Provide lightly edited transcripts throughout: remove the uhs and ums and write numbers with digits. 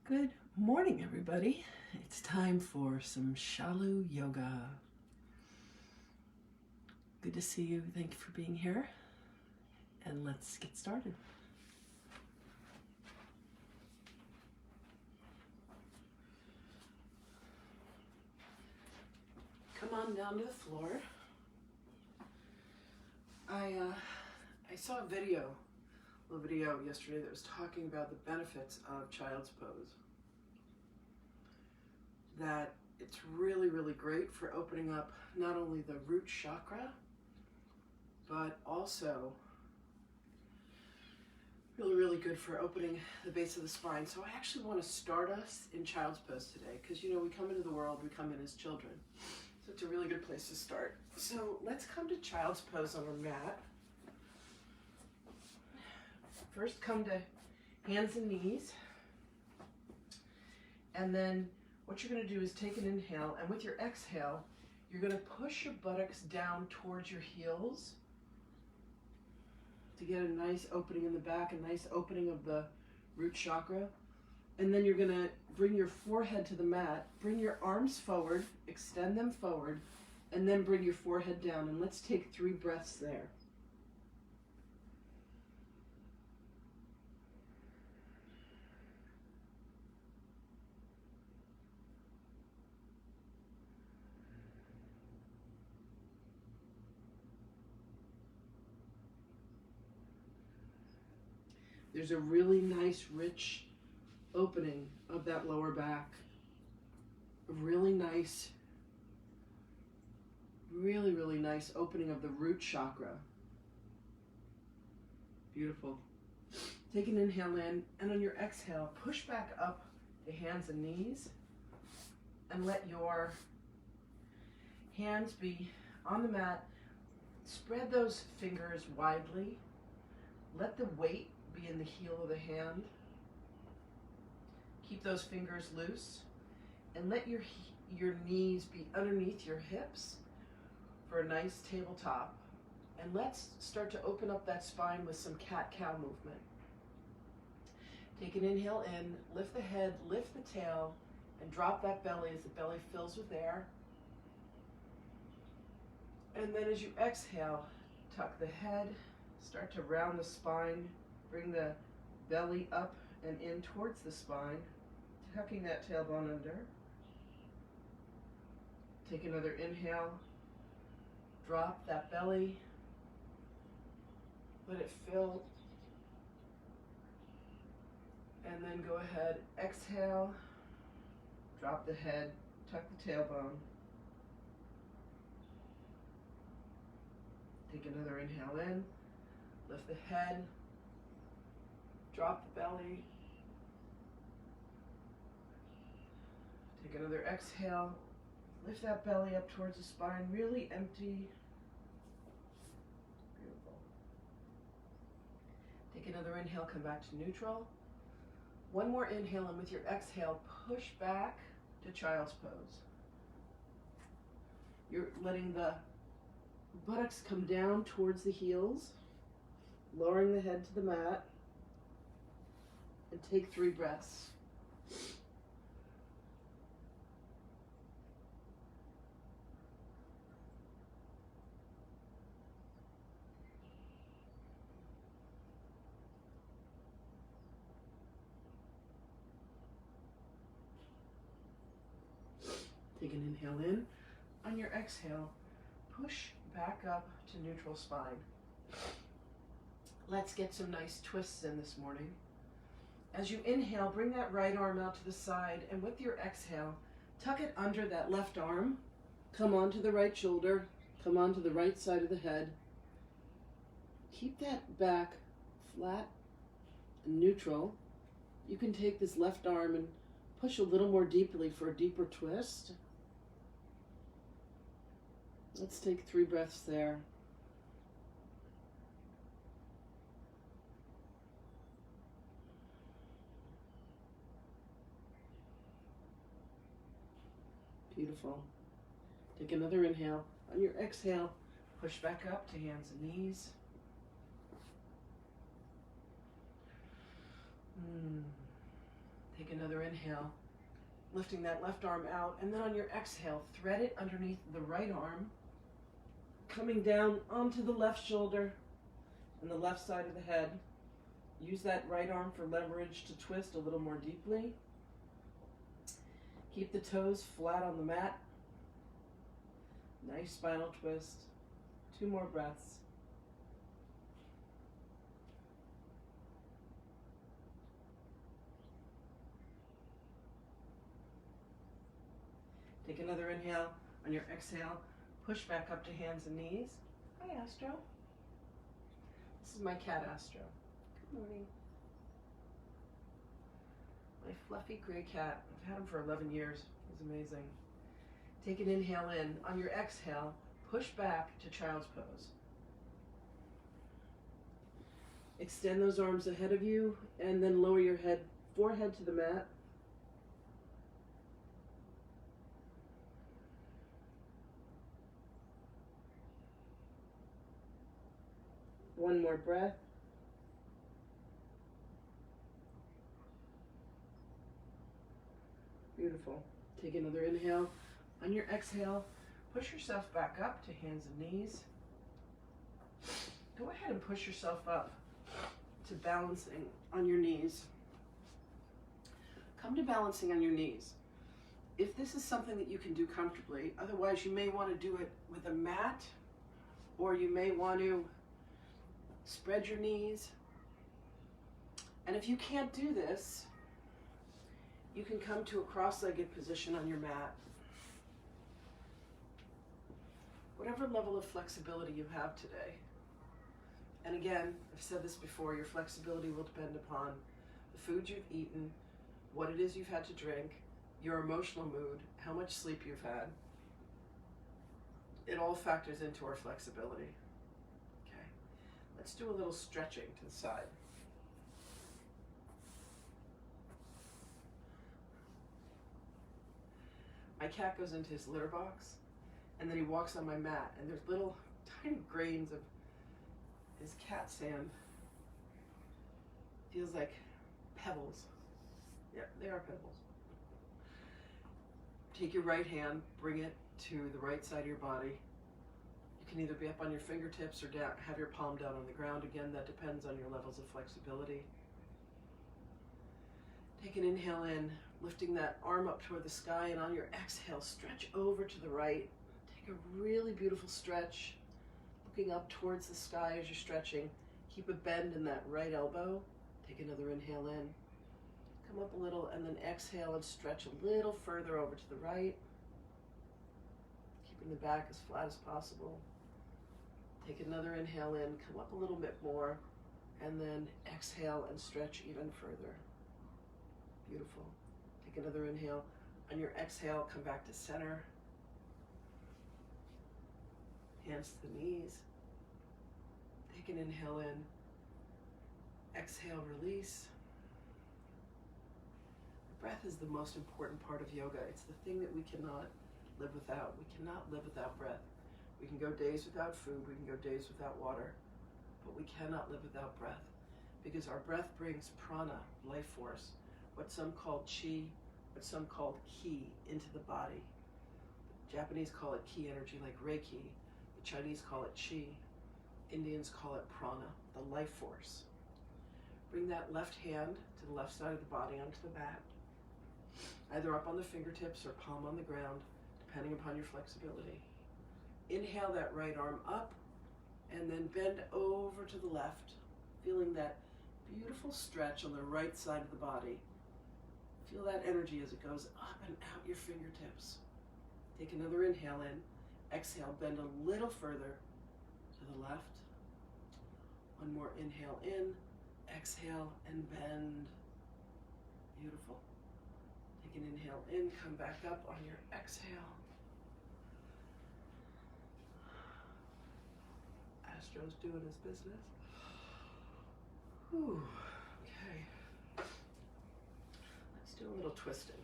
Good morning, everybody. It's time for some Shalu Yoga. Good to see you. Thank you for being here. And let's get started. Come on down to the floor. I saw a little video yesterday that was talking about the benefits of child's pose. That it's really, really great for opening up not only the root chakra, but also really, really good for opening the base of the spine. So I actually want to start us in child's pose today because, you know, we come into the world, we come in as children. So it's a really good place to start. So let's come to child's pose on our mat. First, come to hands and knees. And then what you're going to do is take an inhale, and with your exhale, you're going to push your buttocks down towards your heels to get a nice opening in the back, a nice opening of the root chakra. And then you're going to bring your forehead to the mat, bring your arms forward, extend them forward, and then bring your forehead down. And let's take 3 breaths there. There's a really nice, rich opening of that lower back. A really nice, really, really nice opening of the root chakra. Beautiful. Take an inhale in, and on your exhale, push back up to hands and knees, and let your hands be on the mat. Spread those fingers widely. Let the weight be in the heel of the hand. Keep those fingers loose, and let your knees be underneath your hips for a nice tabletop. And let's start to open up that spine with some cat-cow movement. Take an inhale in, lift the head, lift the tail, and drop that belly as the belly fills with air. And then as you exhale, tuck the head, start to round the spine, bring the belly up and in towards the spine, tucking that tailbone under. Take another inhale, drop that belly, let it fill, and then go ahead, exhale, drop the head, tuck the tailbone. Take another inhale in, lift the head, drop the belly. Take another exhale, lift that belly up towards the spine, really empty. Beautiful. Take another inhale, come back to neutral. One more inhale, and with your exhale, push back to child's pose. You're letting the buttocks come down towards the heels, lowering the head to the mat, and take 3 breaths. Take an inhale in. On your exhale, push back up to neutral spine. Let's get some nice twists in this morning. As you inhale, bring that right arm out to the side, and with your exhale, tuck it under that left arm. Come onto the right shoulder, come onto the right side of the head. Keep that back flat and neutral. You can take this left arm and push a little more deeply for a deeper twist. Let's take 3 breaths there. Beautiful. Take another inhale. On your exhale, push back up to hands and knees. Take Take another inhale, lifting that left arm out, and then on your exhale, thread it underneath the right arm, coming down onto the left shoulder and the left side of the head. Use that right arm for leverage to twist a little more deeply. Keep the toes flat on the mat. Nice spinal twist. 2 more breaths. Take another inhale. On your exhale, push back up to hands and knees. Hi, Astro. This is my cat, Astro. Good morning. My fluffy gray cat. I've had him for 11 years. He's amazing. Take an inhale in. On your exhale, push back to child's pose. Extend those arms ahead of you and then lower your head, forehead to the mat. One more breath. Beautiful. Take another inhale. On your exhale, push yourself back up to hands and knees. Go ahead and push yourself up to balancing on your knees. Come to balancing on your knees. If this is something that you can do comfortably, otherwise you may want to do it with a mat, or you may want to spread your knees. And if you can't do this, you can come to a cross-legged position on your mat. Whatever level of flexibility you have today. And again, I've said this before, your flexibility will depend upon the food you've eaten, what it is you've had to drink, your emotional mood, how much sleep you've had. It all factors into our flexibility. Okay, let's do a little stretching to the side. My cat goes into his litter box, and then he walks on my mat, and there's little tiny grains of his cat sand. Feels like pebbles. Yeah, they are pebbles. Take your right hand, bring it to the right side of your body. You can either be up on your fingertips or down, have your palm down on the ground. Again, that depends on your levels of flexibility. Take an inhale in, lifting that arm up toward the sky, and on your exhale, stretch over to the right. Take a really beautiful stretch, looking up towards the sky as you're stretching. Keep a bend in that right elbow. Take another inhale in. Come up a little and then exhale and stretch a little further over to the right. Keeping the back as flat as possible. Take another inhale in, come up a little bit more, and then exhale and stretch even further. Beautiful. Take another inhale. On your exhale, come back to center. Hands to the knees. Take an inhale in. Exhale, release. Breath is the most important part of yoga. It's the thing that we cannot live without. We cannot live without breath. We can go days without food, we can go days without water, but we cannot live without breath, because our breath brings prana, life force, what some call chi, what some call ki, into the body. The Japanese call it ki energy, like Reiki. The Chinese call it chi. Indians call it prana, the life force. Bring that left hand to the left side of the body onto the mat, either up on the fingertips or palm on the ground, depending upon your flexibility. Inhale that right arm up, and then bend over to the left, feeling that beautiful stretch on the right side of the body. Feel that energy as it goes up and out your fingertips. Take another inhale in. Exhale, bend a little further to the left. One more inhale in. Exhale and bend. Beautiful. Take an inhale in, come back up on your exhale. Astro's doing his business. Whew. Okay. Let's do a little twisting.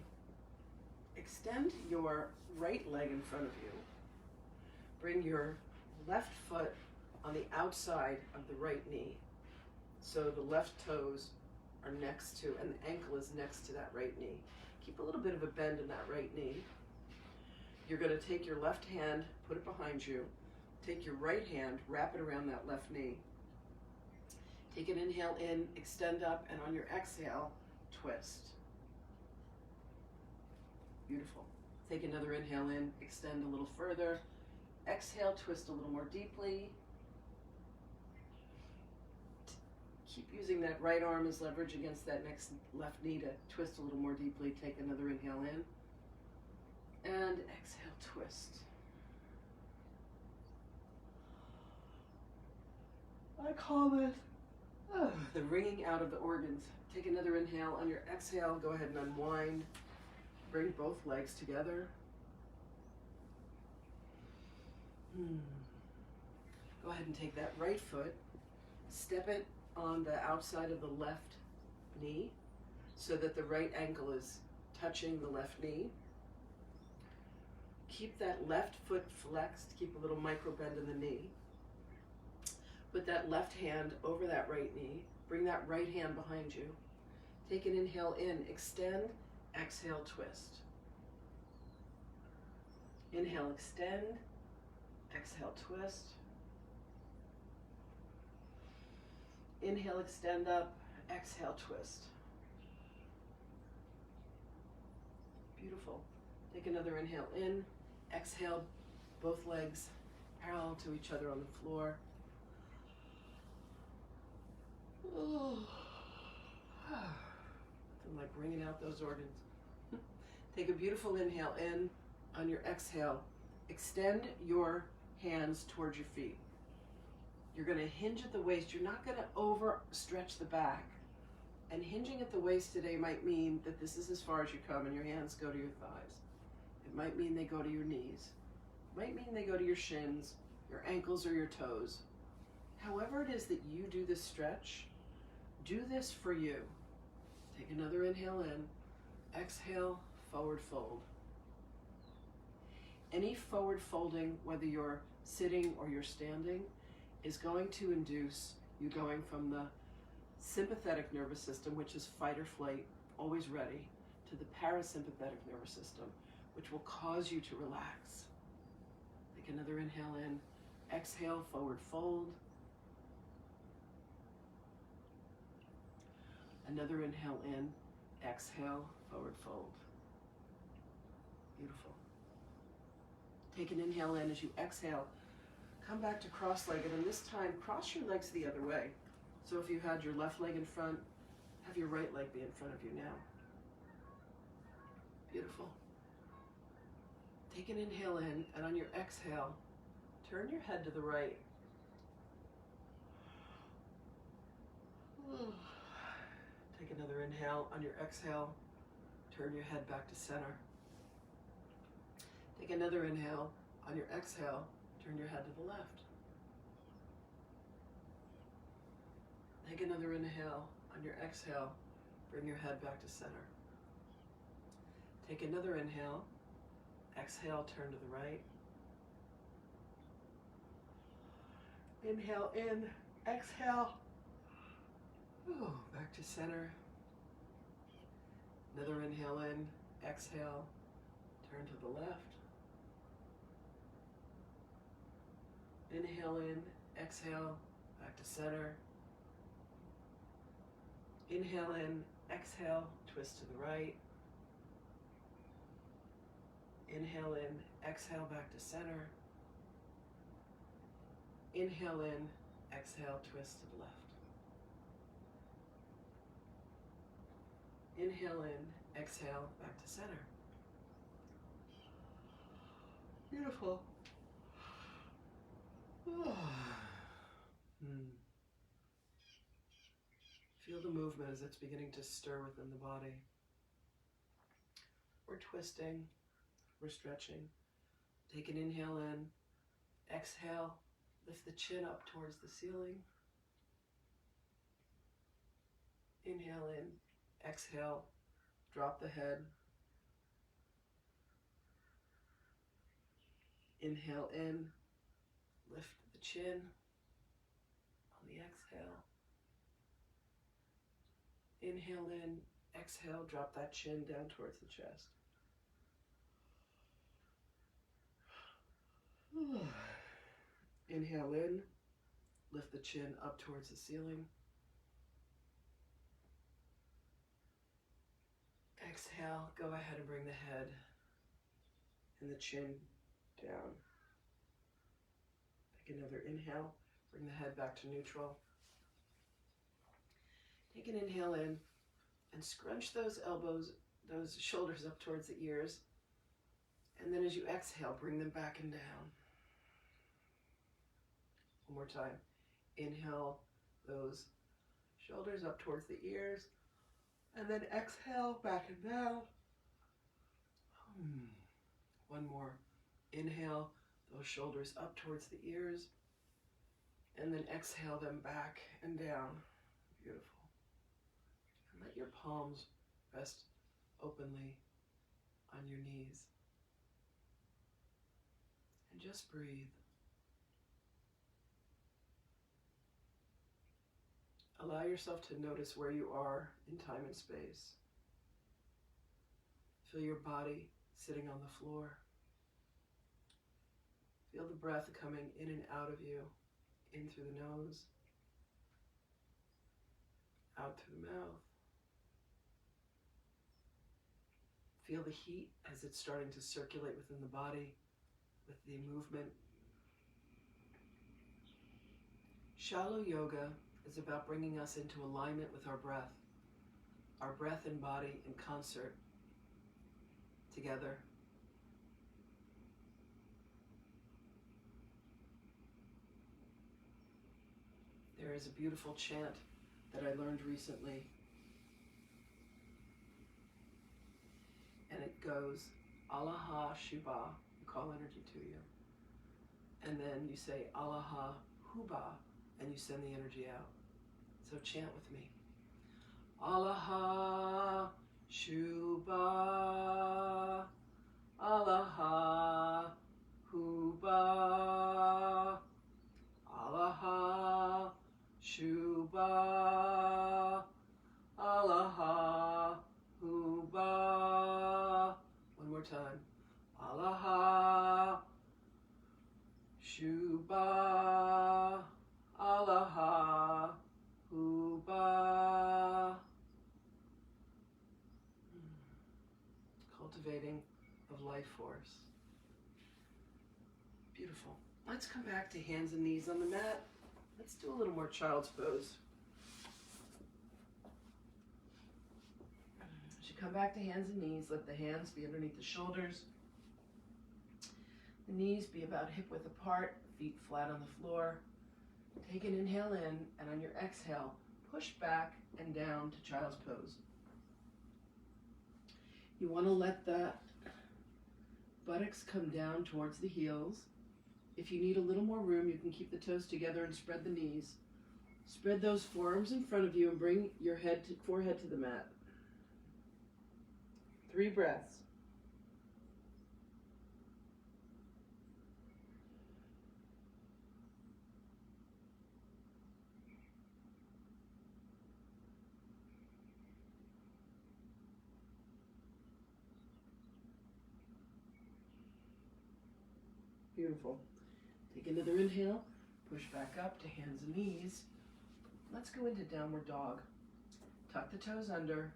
Extend your right leg in front of you. Bring your left foot on the outside of the right knee. So the left toes are next to, and the ankle is next to that right knee. Keep a little bit of a bend in that right knee. You're going to take your left hand, put it behind you. Take your right hand, wrap it around that left knee. Take an inhale in, extend up, and on your exhale, twist. Beautiful. Take another inhale in, extend a little further. Exhale, twist a little more deeply. Keep using that right arm as leverage against that next left knee to twist a little more deeply. Take another inhale in. And exhale, twist. I call this the wringing out of the organs. Take another inhale. On your exhale, go ahead and unwind. Bring both legs together. Go ahead and take that right foot, step it on the outside of the left knee so that the right ankle is touching the left knee. Keep that left foot flexed, keep a little micro bend in the knee. Put that left hand over that right knee, bring that right hand behind you. Take an inhale in, extend, exhale, twist. Inhale, extend, exhale, twist. Inhale, extend up, exhale, twist. Beautiful. Take another inhale in, exhale, both legs parallel to each other on the floor. Oh. Nothing like bringing out those organs. Take a beautiful inhale in. On your exhale, extend your hands towards your feet. You're going to hinge at the waist. You're not going to overstretch the back. And hinging at the waist today might mean that this is as far as you come and your hands go to your thighs. It might mean they go to your knees. It might mean they go to your shins, your ankles, or your toes. However it is that you do this stretch, do this for you. Take another inhale in. Exhale, forward fold. Any forward folding, whether you're sitting or you're standing, is going to induce you going from the sympathetic nervous system, which is fight or flight, always ready, to the parasympathetic nervous system, which will cause you to relax. Take another inhale in. Exhale, forward fold. Another inhale in. Exhale, forward fold. Beautiful. Take an inhale in. As you exhale, come back to cross-legged, and this time cross your legs the other way. So if you had your left leg in front, have your right leg be in front of you now. Beautiful. Take an inhale in, and on your exhale, turn your head to the right. Take another inhale. On your exhale, turn your head back to center. Take another inhale. On your exhale, turn your head to the left. Take another inhale. On your exhale, bring your head back to center. Take another inhale. Exhale, turn to the right. Inhale in, exhale. Back to center. Another inhale in, exhale, turn to the left. Inhale in, exhale, back to center. Inhale in, exhale, twist to the right. Inhale in, exhale, back to center. Inhale in, exhale, twist to the left. Inhale in, exhale, back to center. Beautiful. Feel the movement as it's beginning to stir within the body. We're twisting, we're stretching. Take an inhale in, exhale, lift the chin up towards the ceiling. Inhale in, exhale, drop the head. Inhale in, lift the chin on the exhale. Inhale in, exhale, drop that chin down towards the chest. Inhale in, lift the chin up towards the ceiling. Exhale, go ahead and bring the head and the chin down. Take another inhale, bring the head back to neutral. Take an inhale in and scrunch those elbows, those shoulders up towards the ears. And then as you exhale, bring them back and down. One more time. Inhale those shoulders up towards the ears. And then exhale, back and down. One more. Inhale those shoulders up towards the ears. And then exhale them back and down. Beautiful. And let your palms rest openly on your knees. And just breathe. Allow yourself to notice where you are in time and space. Feel your body sitting on the floor. Feel the breath coming in and out of you, in through the nose, out through the mouth. Feel the heat as it's starting to circulate within the body with the movement. Shalu Yoga is about bringing us into alignment with our breath and body in concert together. There is a beautiful chant that I learned recently, and it goes, Alaha Shiba, you call energy to you, and then you say Alaha Huba, and you send the energy out. So chant with me. Alaha Shuba, Alaha Huba, Alaha Shuba, Alaha Huba. One more time. Alaha Shuba, Alaha Huba. Cultivating of life force. Beautiful. Let's come back to hands and knees on the mat. Let's do a little more child's pose. As you come back to hands and knees, let the hands be underneath the shoulders. The knees be about hip width apart, feet flat on the floor. Take an inhale in, and on your exhale, push back and down to child's pose. You want to let the buttocks come down towards the heels. If you need a little more room, you can keep the toes together and spread the knees. Spread those forearms in front of you and bring your forehead to the mat. 3 breaths. Beautiful. Take another inhale, push back up to hands and knees. Let's go into downward dog. Tuck the toes under,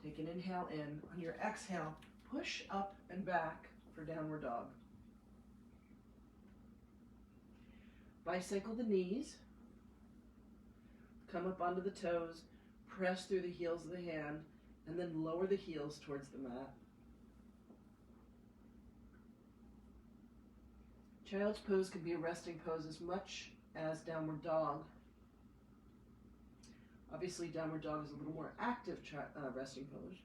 take an inhale in. On your exhale, push up and back for downward dog. Bicycle the knees, come up onto the toes, press through the heels of the hand, and then lower the heels towards the mat. Child's pose can be a resting pose as much as downward dog. Obviously, downward dog is a little more active resting pose.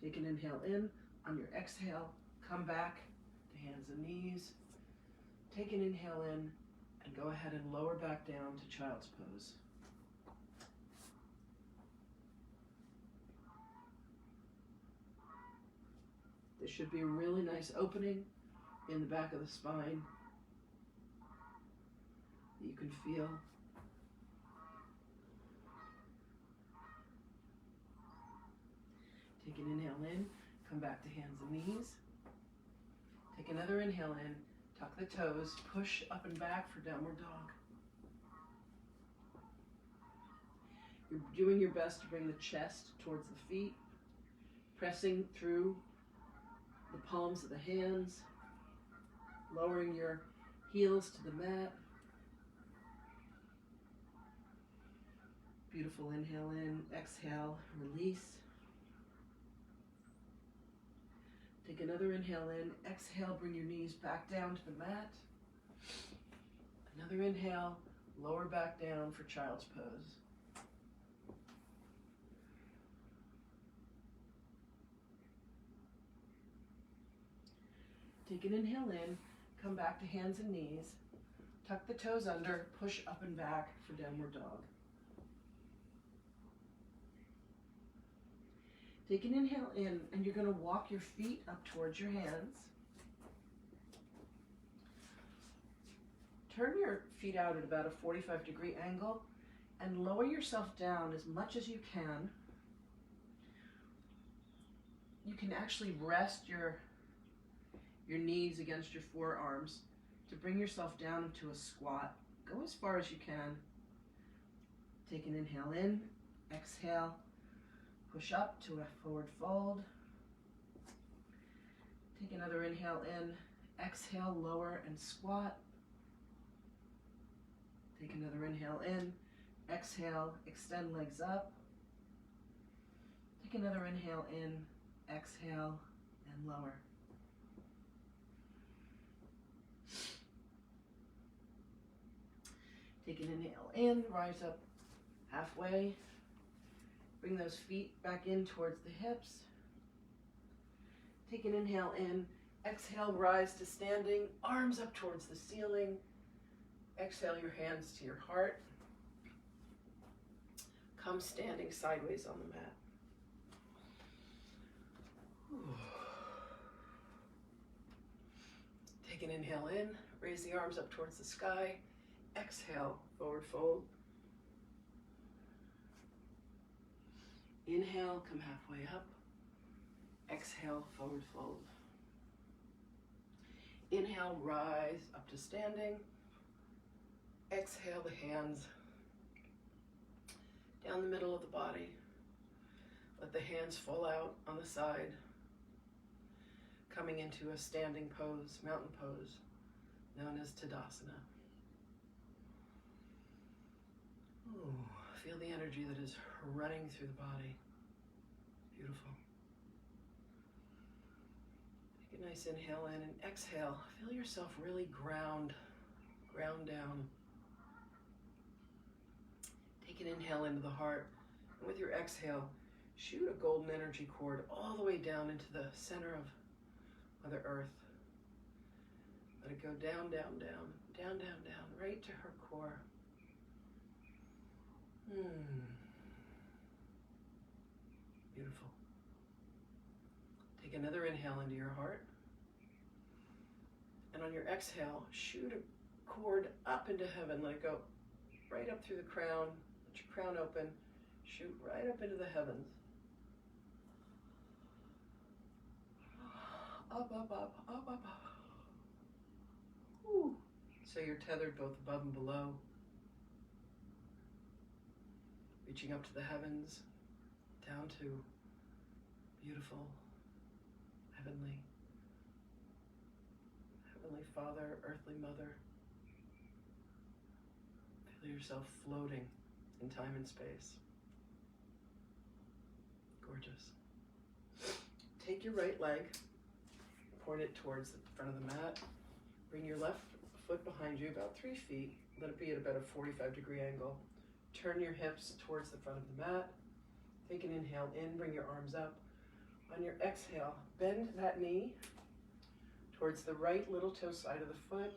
Take an inhale in. On your exhale, come back to hands and knees. Take an inhale in and go ahead and lower back down to child's pose. This should be a really nice opening in the back of the spine that you can feel. Take an inhale in, come back to hands and knees. Take another inhale in, tuck the toes, push up and back for downward dog. You're doing your best to bring the chest towards the feet, pressing through the palms of the hands, lowering your heels to the mat. Beautiful inhale in, exhale, release. Take another inhale in, exhale, bring your knees back down to the mat. Another inhale, lower back down for child's pose. Take an inhale in, come back to hands and knees, tuck the toes under, push up and back for downward dog. Take an inhale in, and you're going to walk your feet up towards your hands. Turn your feet out at about a 45-degree angle and lower yourself down as much as you can. You can actually rest your knees against your forearms to bring yourself down into a squat. Go as far as you can. Take an inhale in, exhale. Push up to a forward fold. Take another inhale in, exhale, lower and squat. Take another inhale in, exhale, extend legs up. Take another inhale in, exhale, and lower. Take an inhale in, rise up halfway. Bring those feet back in towards the hips. Take an inhale in. Exhale, rise to standing. Arms up towards the ceiling. Exhale your hands to your heart. Come standing sideways on the mat. Take an inhale in. Raise the arms up towards the sky. Exhale, forward fold. Inhale, come halfway up. Exhale, forward fold. Inhale, rise up to standing. Exhale the hands down the middle of the body. Let the hands fall out on the side. Coming into a standing pose, mountain pose, known as Tadasana. Ooh, feel the energy that is running through the body. Beautiful. Take a nice inhale in and exhale. Feel yourself really ground down. Take an inhale into the heart, and with your exhale, shoot a golden energy cord all the way down into the center of Mother Earth. Let it go down, down, down, down, down, down, right to her core. Beautiful. Take another inhale into your heart. And on your exhale, shoot a cord up into heaven. Let it go right up through the crown. Let your crown open. Shoot right up into the heavens. Up, up, up, up, up, up. Woo. So you're tethered both above and below. Reaching up to the heavens, down to beautiful, heavenly Father, earthly Mother. Feel yourself floating in time and space. Gorgeous. Take your right leg, point it towards the front of the mat. Bring your left foot behind you about 3 feet. Let it be at about a 45-degree angle. Turn your hips towards the front of the mat. Take an inhale in, bring your arms up. On your exhale, bend that knee towards the right little toe side of the foot.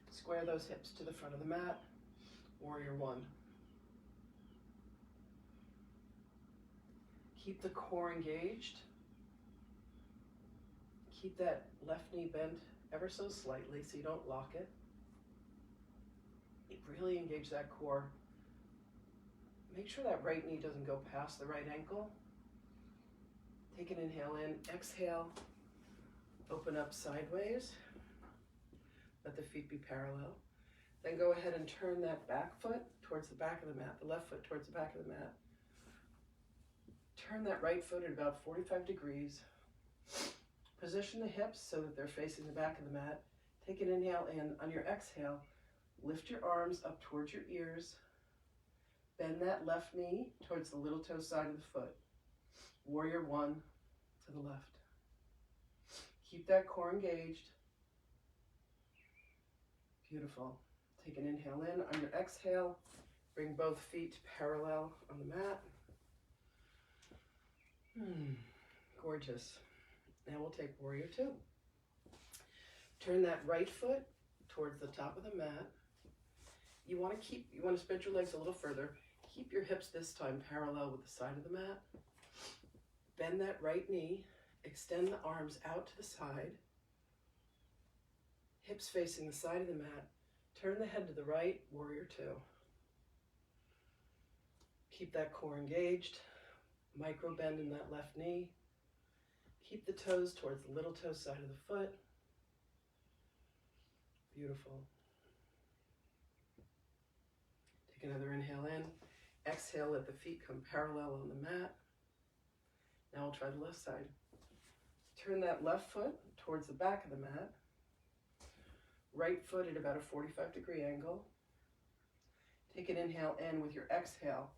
Square those hips to the front of the mat. Warrior one. Keep the core engaged. Keep that left knee bent ever so slightly so you don't lock it. Really engage that core. Make sure that right knee doesn't go past the right ankle. Take an inhale in, exhale, open up sideways. Let the feet be parallel. Then go ahead and turn that back foot towards the back of the mat, the left foot towards the back of the mat. Turn that right foot at about 45 degrees. Position the hips so that they're facing the back of the mat. Take an inhale in. On your exhale, lift your arms up towards your ears. Bend that left knee towards the little toe side of the foot. Warrior one to the left. Keep that core engaged. Beautiful. Take an inhale in. On your exhale, bring both feet parallel on the mat. Gorgeous. Now we'll take warrior two. Turn that right foot towards the top of the mat. You want to spread your legs a little further. Keep your hips this time parallel with the side of the mat. Bend that right knee. Extend the arms out to the side. Hips facing the side of the mat. Turn the head to the right, warrior two. Keep that core engaged. Micro bend in that left knee. Keep the toes towards the little toe side of the foot. Beautiful. Take another inhale in. Exhale, let the feet come parallel on the mat. Now we'll try the left side. Turn that left foot towards the back of the mat. Right foot at about a 45-degree angle. Take an inhale in. With your exhale,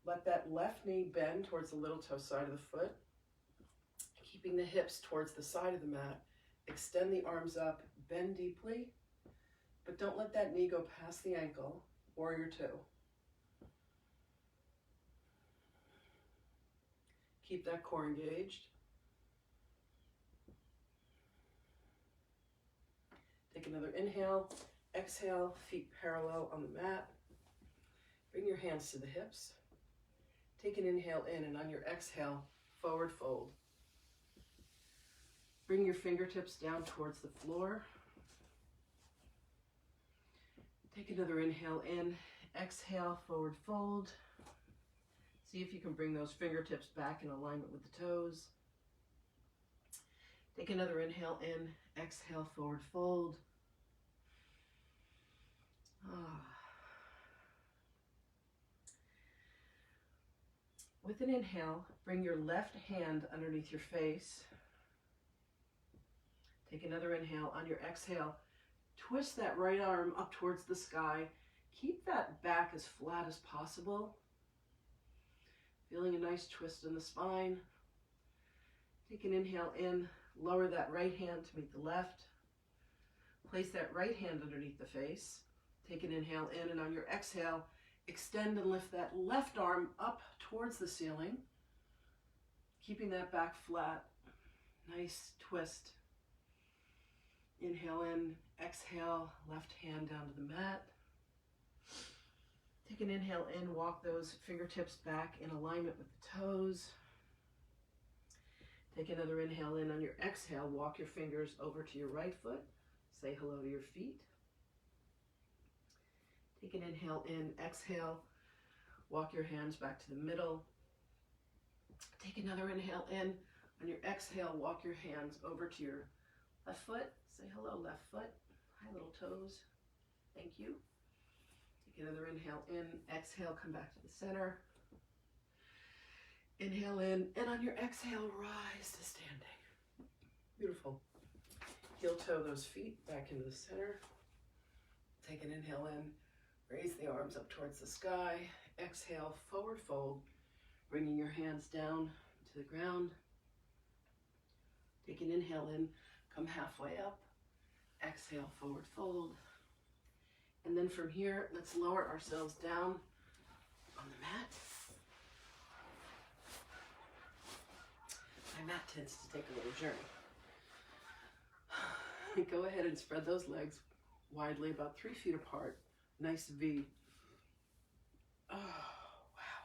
let that left knee bend towards the little toe side of the foot. Keeping the hips towards the side of the mat. Extend the arms up, bend deeply, but don't let that knee go past the ankle. Warrior two. Keep that core engaged. Take another inhale, exhale, feet parallel on the mat. Bring your hands to the hips. Take an inhale in, and on your exhale, forward fold. Bring your fingertips down towards the floor. Take another inhale in, exhale, forward fold. See if you can bring those fingertips back in alignment with the toes. Take another inhale in, exhale, forward fold. With an inhale, bring your left hand underneath your face. Take another inhale. On your exhale, twist that right arm up towards the sky. Keep that back as flat as possible. Feeling a nice twist in the spine. Take an inhale in. Lower that right hand to meet the left. Place that right hand underneath the face. Take an inhale in, and on your exhale, extend and lift that left arm up towards the ceiling. Keeping that back flat. Nice twist. Inhale in, exhale, left hand down to the mat. Take an inhale in, walk those fingertips back in alignment with the toes. Take another inhale in. On your exhale, walk your fingers over to your right foot. Say hello to your feet. Take an inhale in, exhale, walk your hands back to the middle. Take another inhale in. On your exhale, walk your hands over to your left foot. Say hello, left foot. Hi, little toes. Thank you. Take another inhale in, exhale, come back to the center. Inhale in, and on your exhale, rise to standing. Beautiful. Heel toe those feet back into the center. Take an inhale in, raise the arms up towards the sky. Exhale, forward fold, bringing your hands down to the ground. Take an inhale in, come halfway up. Exhale, forward fold. And then from here, let's lower ourselves down on the mat. My mat tends to take a little journey. Go ahead and spread those legs widely, about 3 feet apart. Nice V. Oh, wow.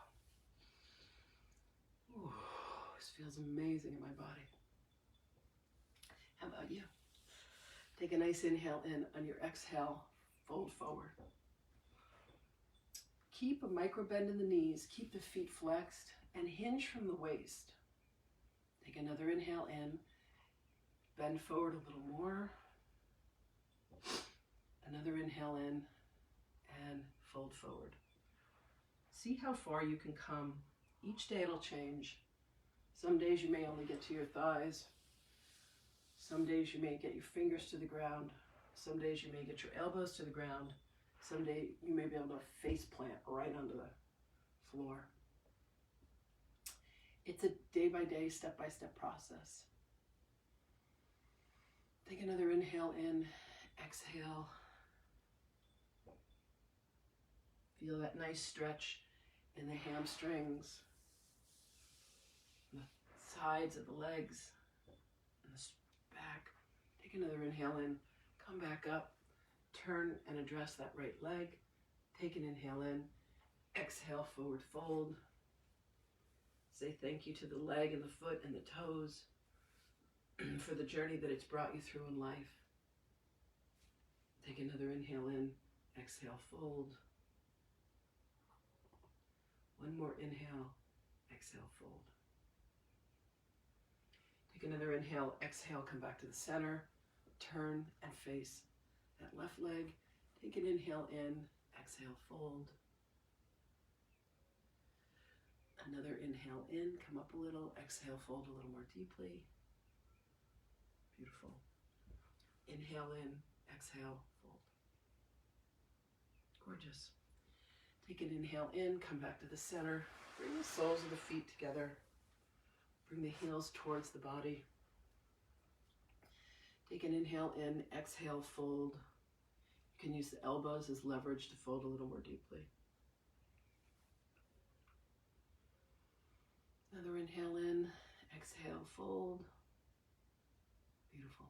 Ooh, this feels amazing in my body. How about you? Take a nice inhale in. On your exhale, fold forward. Keep a micro bend in the knees. Keep the feet flexed and hinge from the waist. Take another inhale in. Bend forward a little more. Another inhale in and fold forward. See how far you can come. Each day it'll change. Some days you may only get to your thighs. Some days you may get your fingers to the ground. Some days you may get your elbows to the ground. Someday you may be able to face plant right onto the floor. It's a day-by-day, step-by-step process. Take another inhale in, exhale. Feel that nice stretch in the hamstrings, the sides of the legs, and the back. Take another inhale in, come back up, turn and address that right leg. Take an inhale in, exhale, forward fold. Say thank you to the leg and the foot and the toes for the journey that it's brought you through in life. Take another inhale in, exhale, fold. One more inhale, exhale, fold. Take another inhale, exhale, come back to the center, turn and face that left leg. Take an inhale in, exhale, fold. Another inhale in, come up a little, exhale, fold a little more deeply. Beautiful. Inhale in, exhale, fold. Gorgeous. Take an inhale in, come back to the center. Bring the soles of the feet together. Bring the heels towards the body. Take an inhale in, exhale, fold. You can use the elbows as leverage to fold a little more deeply. Another inhale in, exhale, fold. Beautiful.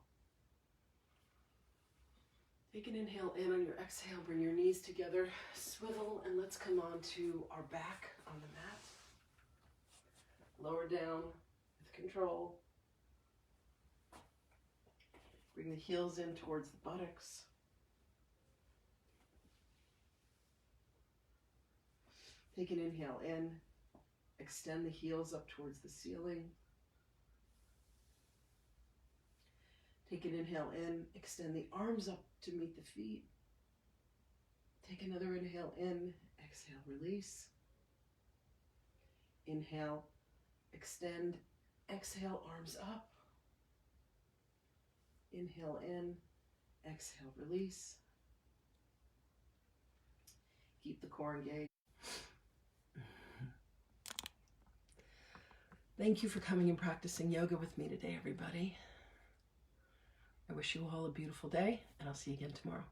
Take an inhale in. On your exhale, bring your knees together, swivel, and let's come on to our back on the mat. Lower down with control. Bring the heels in towards the buttocks. Take an inhale in. Extend the heels up towards the ceiling. Take an inhale in. Extend the arms up to meet the feet. Take another inhale in. Exhale, release. Inhale, extend. Exhale, arms up. Inhale in. Exhale, release. Keep the core engaged. Thank you for coming and practicing yoga with me today, everybody. I wish you all a beautiful day, and I'll see you again tomorrow.